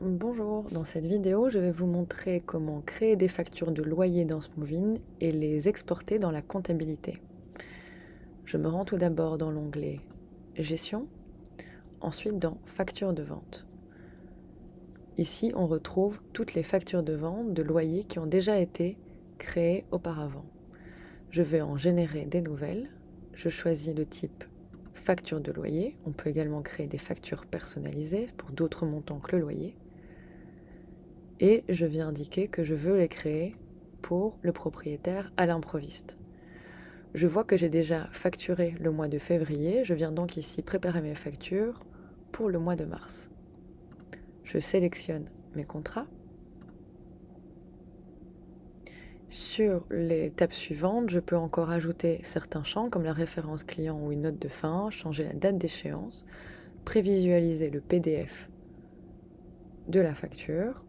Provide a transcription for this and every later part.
Bonjour, dans cette vidéo, je vais vous montrer comment créer des factures de loyer dans Smoovin et les exporter dans la comptabilité. Je me rends tout d'abord dans l'onglet Gestion, ensuite dans Factures de vente. Ici, on retrouve toutes les factures de vente de loyer qui ont déjà été créées auparavant. Je vais en générer des nouvelles. Je choisis le type facture de loyer. On peut également créer des factures personnalisées pour d'autres montants que le loyer. Et je viens indiquer que je veux les créer pour le propriétaire à l'improviste. Je vois que j'ai déjà facturé le mois de février, je viens donc ici préparer mes factures pour le mois de mars. Je sélectionne mes contrats. Sur l'étape suivante, je peux encore ajouter certains champs comme la référence client ou une note de fin, changer la date d'échéance, prévisualiser le PDF de la facture,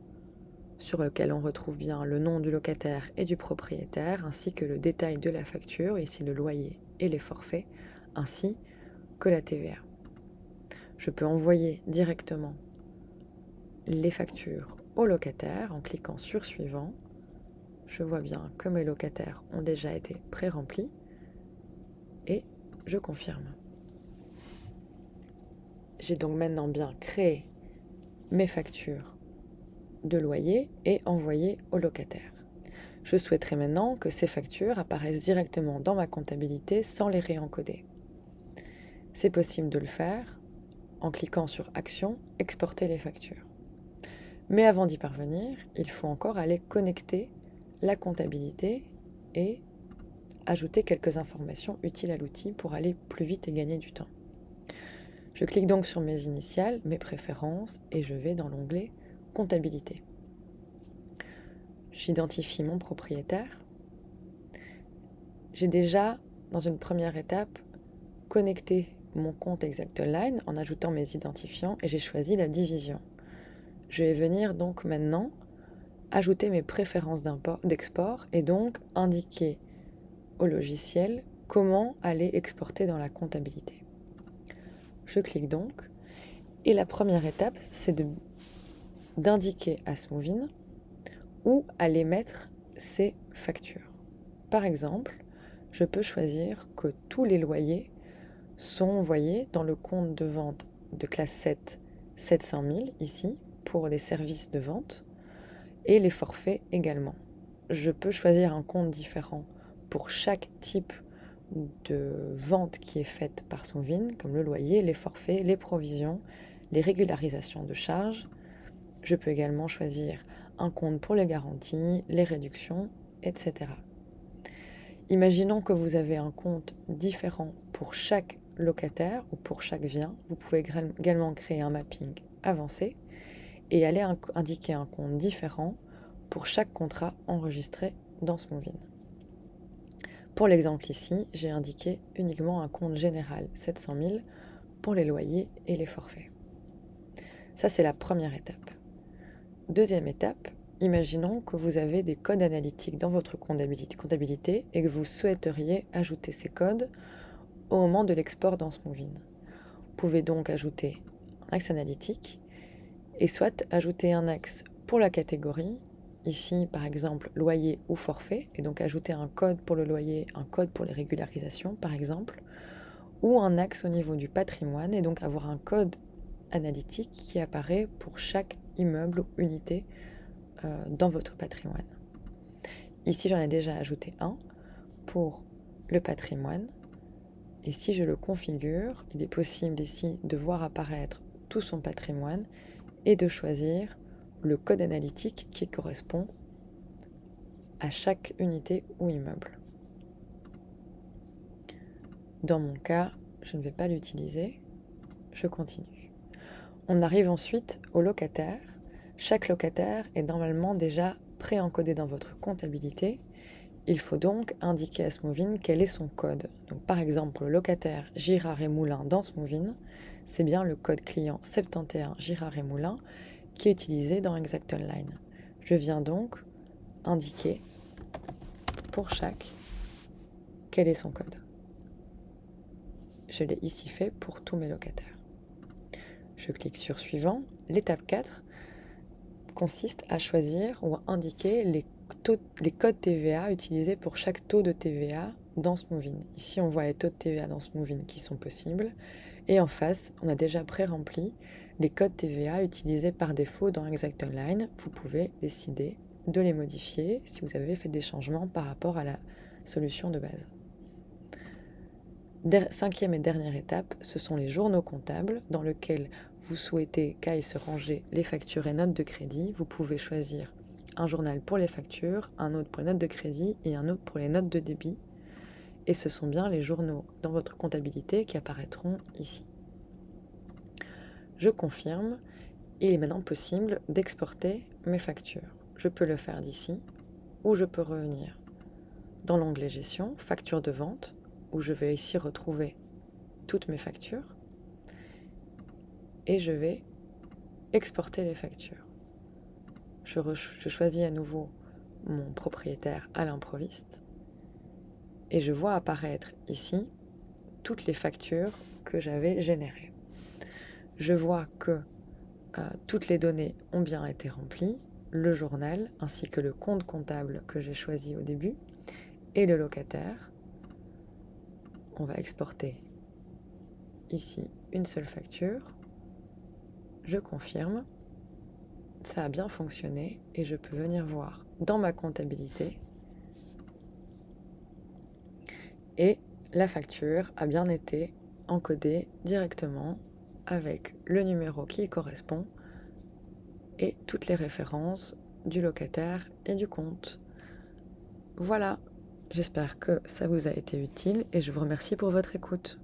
sur lequel on retrouve bien le nom du locataire et du propriétaire, ainsi que le détail de la facture, ici le loyer et les forfaits, ainsi que la TVA. Je peux envoyer directement les factures au locataire en cliquant sur Suivant. Je vois bien que mes locataires ont déjà été pré-remplis et je confirme. J'ai donc maintenant bien créé mes factures de loyer et envoyé au locataire. Je souhaiterais maintenant que ces factures apparaissent directement dans ma comptabilité sans les réencoder. C'est possible de le faire en cliquant sur Action, Exporter les factures. Mais avant d'y parvenir, il faut encore aller connecter la comptabilité et ajouter quelques informations utiles à l'outil pour aller plus vite et gagner du temps. Je clique donc sur mes initiales, mes préférences et je vais dans l'onglet Comptabilité. J'identifie mon propriétaire. J'ai déjà, dans une première étape, connecté mon compte ExactOnline en ajoutant mes identifiants et j'ai choisi la division. Je vais venir donc maintenant ajouter mes préférences d'export et donc indiquer au logiciel comment aller exporter dans la comptabilité. Je clique donc et la première étape, c'est d'indiquer à Smoovin où aller mettre ces factures. Par exemple, je peux choisir que tous les loyers sont envoyés dans le compte de vente de classe 7, 700 000 ici, pour des services de vente, et les forfaits également. Je peux choisir un compte différent pour chaque type de vente qui est faite par Smoovin, comme le loyer, les forfaits, les provisions, les régularisations de charges. Je peux également choisir un compte pour les garanties, les réductions, etc. Imaginons que vous avez un compte différent pour chaque locataire ou pour chaque bien. Vous pouvez également créer un mapping avancé et aller indiquer un compte différent pour chaque contrat enregistré dans Smoovin. Pour l'exemple ici, j'ai indiqué uniquement un compte général 700 000 pour les loyers et les forfaits. Ça, c'est la première étape. Deuxième étape, imaginons que vous avez des codes analytiques dans votre comptabilité et que vous souhaiteriez ajouter ces codes au moment de l'export dans Smoovin. Vous pouvez donc ajouter un axe analytique et soit ajouter un axe pour la catégorie, ici par exemple loyer ou forfait, et donc ajouter un code pour le loyer, un code pour les régularisations par exemple, ou un axe au niveau du patrimoine et donc avoir un code analytique qui apparaît pour chaque immeuble ou unité dans votre patrimoine. Ici j'en ai déjà ajouté un pour le patrimoine et si je le configure, il est possible ici de voir apparaître tout son patrimoine et de choisir le code analytique qui correspond à chaque unité ou immeuble. Dans mon cas, je ne vais pas l'utiliser, je continue. On arrive ensuite au locataire. Chaque locataire est normalement déjà pré-encodé dans votre comptabilité. Il faut donc indiquer à Smoovin quel est son code. Donc, par exemple, pour le locataire Girard et Moulin dans Smoovin, c'est bien le code client 71 Girard et Moulin qui est utilisé dans ExactOnline. Je viens donc indiquer pour chaque quel est son code. Je l'ai ici fait pour tous mes locataires. Je clique sur Suivant. L'étape 4, consiste à choisir ou à indiquer les codes TVA utilisés pour chaque taux de TVA dans Smoovian. Ici, on voit les taux de TVA dans Smoovian qui sont possibles. Et en face, on a déjà pré-rempli les codes TVA utilisés par défaut dans Exact Online. Vous pouvez décider de les modifier si vous avez fait des changements par rapport à la solution de base. Cinquième et dernière étape, ce sont les journaux comptables dans lesquels vous souhaitez qu'aillent se ranger les factures et notes de crédit. Vous pouvez choisir un journal pour les factures, un autre pour les notes de crédit et un autre pour les notes de débit. Et ce sont bien les journaux dans votre comptabilité qui apparaîtront ici. Je confirme, il est maintenant possible d'exporter mes factures. Je peux le faire d'ici ou je peux revenir dans l'onglet Gestion, Factures de vente, où je vais ici retrouver toutes mes factures et je vais exporter les factures. Je choisis à nouveau mon propriétaire à l'improviste et je vois apparaître ici toutes les factures que j'avais générées. Je vois que toutes les données ont bien été remplies, le journal ainsi que le compte comptable que j'ai choisi au début et le locataire. On va exporter ici une seule facture. Je confirme. Ça a bien fonctionné et je peux venir voir dans ma comptabilité et la facture a bien été encodée directement avec le numéro qui y correspond et toutes les références du locataire et du compte. Voilà, j'espère que ça vous a été utile et je vous remercie pour votre écoute.